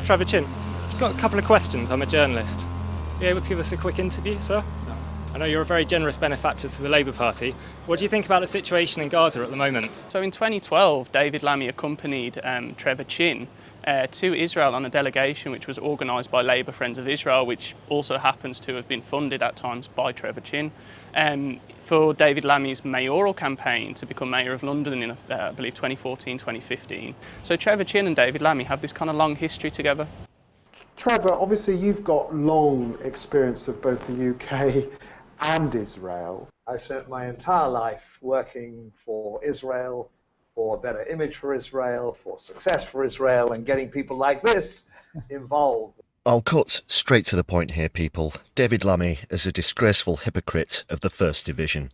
Trevor Chinn. I've got a couple of questions. I'm a journalist. Are you able to give us a quick interview, sir? No. I know you're a very generous benefactor to the Labour Party. What do you think about the situation in Gaza at the moment? So in 2012, David Lammy accompanied Trevor Chinn to Israel on a delegation which was organised by Labour Friends of Israel, which also happens to have been funded at times by Trevor Chinn, for David Lammy's mayoral campaign to become Mayor of London in, I believe, 2014, 2015. So Trevor Chinn and David Lammy have this kind of long history together. Trevor, obviously you've got long experience of both the UK and Israel. I spent my entire life working for Israel, for a better image for Israel, for success for Israel, and getting people like this involved. I'll cut straight to the point here, people. David Lammy is a disgraceful hypocrite of the First Division.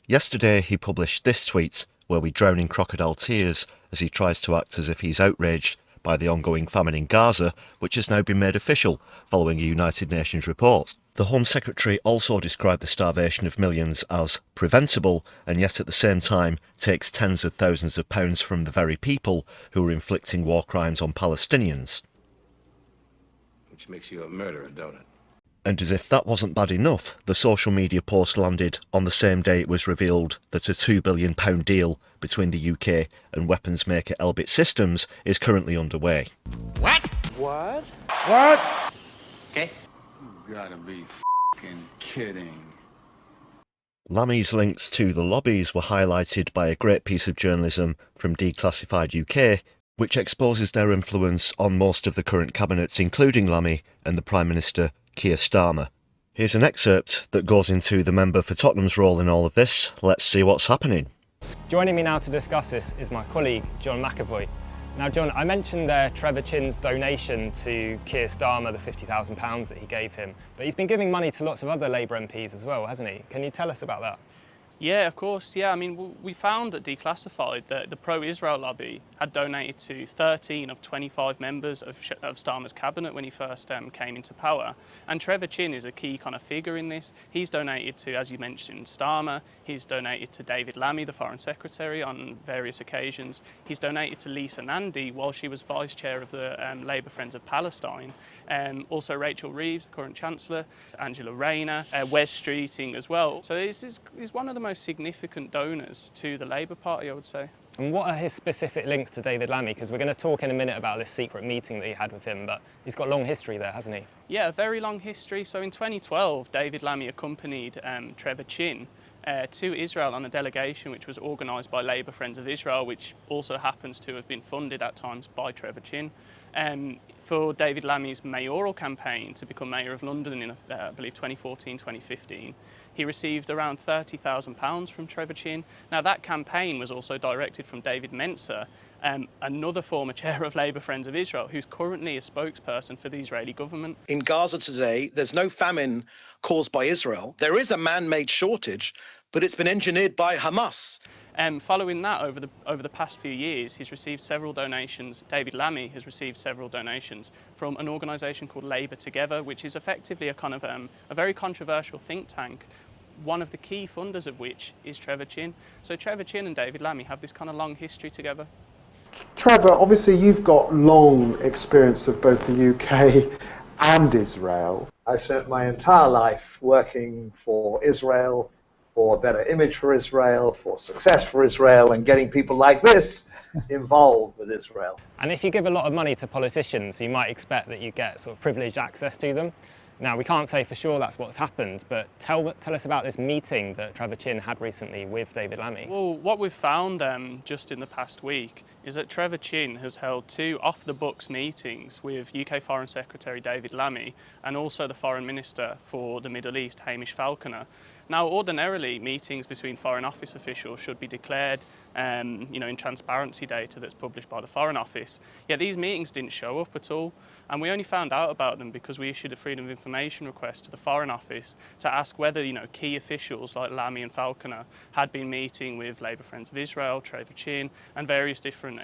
Yesterday he published this tweet where we drown in crocodile tears as he tries to act as if he's outraged by the ongoing famine in Gaza, which has now been made official following a United Nations report. The Home Secretary also described the starvation of millions as preventable, and yet at the same time takes tens of thousands of pounds from the very people who are inflicting war crimes on Palestinians. Which makes you a murderer, don't it? And as if that wasn't bad enough, the social media post landed on the same day it was revealed that a £2 billion deal between the UK and weapons maker Elbit Systems is currently underway. What? What? Okay. You gotta be f***ing kidding. Lammy's links to the lobbies were highlighted by a great piece of journalism from Declassified UK, which exposes their influence on most of the current cabinets, including Lammy and the Prime Minister Keir Starmer. Here's an excerpt that goes into the member for Tottenham's role in all of this. Let's see what's happening. Joining me now to discuss this is my colleague, John McAvoy. Now, John, I mentioned there Trevor Chinn's donation to Keir Starmer, the £50,000 that he gave him, but he's been giving money to lots of other Labour MPs as well, hasn't he? Can you tell us about that? Yeah, of course. Yeah, I mean, we found at Declassified that the pro-Israel lobby had donated to 13 of 25 members of Starmer's cabinet when he first came into power. And Trevor Chinn is a key kind of figure in this. He's donated to, as you mentioned, Starmer. He's donated to David Lammy, the Foreign Secretary, on various occasions. He's donated to Lisa Nandy while she was Vice Chair of the Labour Friends of Palestine. Also Rachel Reeves, the current Chancellor, Angela Rayner, Wes Streeting as well. So he's one of the most significant donors to the Labour Party, I would say. And what are his specific links to David Lammy? Because we're going to talk in a minute about this secret meeting that he had with him, but he's got a long history there, hasn't he? Yeah, a very long history. So in 2012, David Lammy accompanied Trevor Chinn to Israel on a delegation which was organised by Labour Friends of Israel, which also happens to have been funded at times by Trevor Chinn, for David Lammy's mayoral campaign to become Mayor of London in, I believe, 2014, 2015. He received around £30,000 from Trevor Chinn. Now, that campaign was also directed from David Menzer, another former chair of Labour Friends of Israel, who's currently a spokesperson for the Israeli government. In Gaza today, there's no famine caused by Israel. There is a man-made shortage, but it's been engineered by Hamas. Following that, over the past few years, he's received several donations. David Lammy has received several donations from an organisation called Labour Together, which is effectively a kind of a very controversial think tank, one of the key funders of which is Trevor Chinn. So Trevor Chinn and David Lammy have this kind of long history together. Trevor, obviously you've got long experience of both the UK and Israel. I spent my entire life working for Israel, for a better image for Israel, for success for Israel, and getting people like this involved with Israel. And if you give a lot of money to politicians, you might expect that you get sort of privileged access to them. Now, we can't say for sure that's what's happened, but tell us about this meeting that Trevor Chinn had recently with David Lammy. Well, what we've found just in the past week is that Trevor Chinn has held 2 off-the-books meetings with UK Foreign Secretary David Lammy and also the Foreign Minister for the Middle East, Hamish Falconer. Now, ordinarily, meetings between Foreign Office officials should be declared in transparency data that's published by the Foreign Office. Yet these meetings didn't show up at all, and we only found out about them because we issued a Freedom of Information request to the Foreign Office to ask whether key officials like Lammy and Falconer had been meeting with Labour Friends of Israel, Trevor Chinn, and various different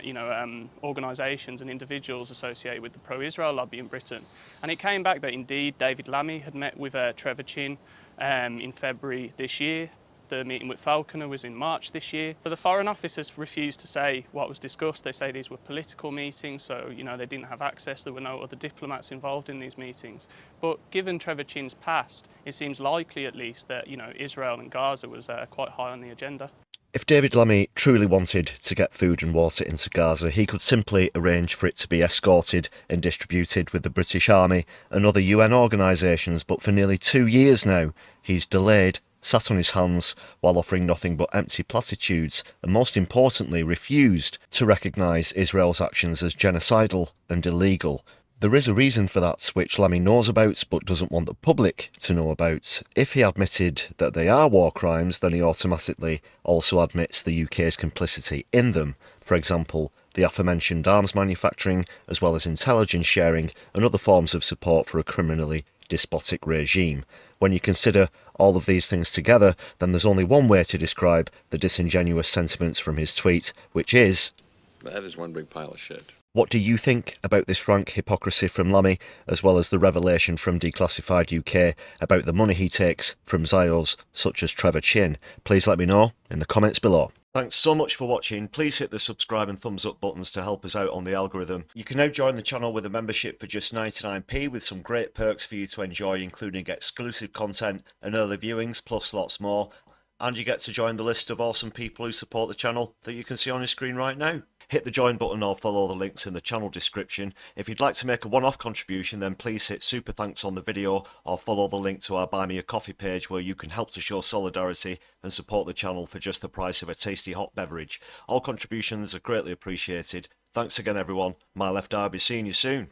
organisations and individuals associated with the pro-Israel lobby in Britain. And it came back that indeed David Lammy had met with Trevor Chinn in February this year, The meeting with Falconer was in March this year. But the Foreign Office has refused to say what was discussed. They say these were political meetings, so they didn't have access. There were no other diplomats involved in these meetings. But given Trevor Chinn's past, it seems likely at least that Israel and Gaza was quite high on the agenda. If David Lammy truly wanted to get food and water into Gaza, he could simply arrange for it to be escorted and distributed with the British Army and other UN organisations, but for nearly 2 years now, he's delayed, sat on his hands while offering nothing but empty platitudes, and most importantly refused to recognise Israel's actions as genocidal and illegal. There is a reason for that, which Lammy knows about but doesn't want the public to know about. If he admitted that they are war crimes, then he automatically also admits the UK's complicity in them. For example, the aforementioned arms manufacturing, as well as intelligence sharing and other forms of support for a criminally despotic regime. When you consider all of these things together, then there's only one way to describe the disingenuous sentiments from his tweet, which is... that is one big pile of shit. What do you think about this rank hypocrisy from Lammy, as well as the revelation from Declassified UK about the money he takes from Zios such as Trevor Chinn? Please let me know in the comments below. Thanks so much for watching. Please hit the subscribe and thumbs up buttons to help us out on the algorithm. You can now join the channel with a membership for just 99p with some great perks for you to enjoy, including exclusive content and early viewings, plus lots more. And you get to join the list of awesome people who support the channel that you can see on your screen right now. Hit the join button or follow the links in the channel description. If you'd like to make a one-off contribution, then please hit super thanks on the video or follow the link to our Buy Me a Coffee page, where you can help to show solidarity and support the channel for just the price of a tasty hot beverage. All contributions are greatly appreciated. Thanks again everyone. My left eye will be seeing you soon.